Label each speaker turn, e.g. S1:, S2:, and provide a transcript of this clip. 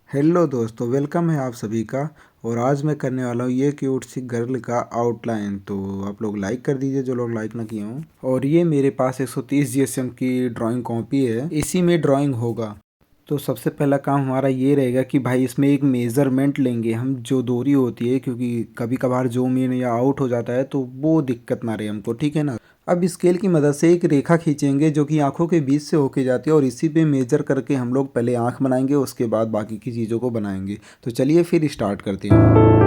S1: Hello दोस्तों, welcome है आप सभी का। और आज मैं करने वाला हूँ ये क्यूट सी गर्ल का आउटलाइन। तो आप लोग लाइक कर दीजिए जो लोग लाइक ना किए हों। और ये मेरे पास 130 जीएसएम की ड्राइंग कॉपी है, इसी में ड्राइंग होगा। तो सबसे पहला काम हमारा ये रहेगा कि भाई इसमें एक मेज़रमेंट लेंगे हम, जो दूरी होती है, क्योंकि कभी कभार जूम इन या आउट हो जाता है तो वो दिक्कत ना रहे हमको, ठीक है ना। अब स्केल की मदद से एक रेखा खींचेंगे जो कि आंखों के बीच से होके जाती है, और इसी पे मेजर करके हम लोग पहले आंख बनाएंगे, उसके बाद बाकी की चीज़ों को बनाएंगे। तो चलिए फिर स्टार्ट करते हैं।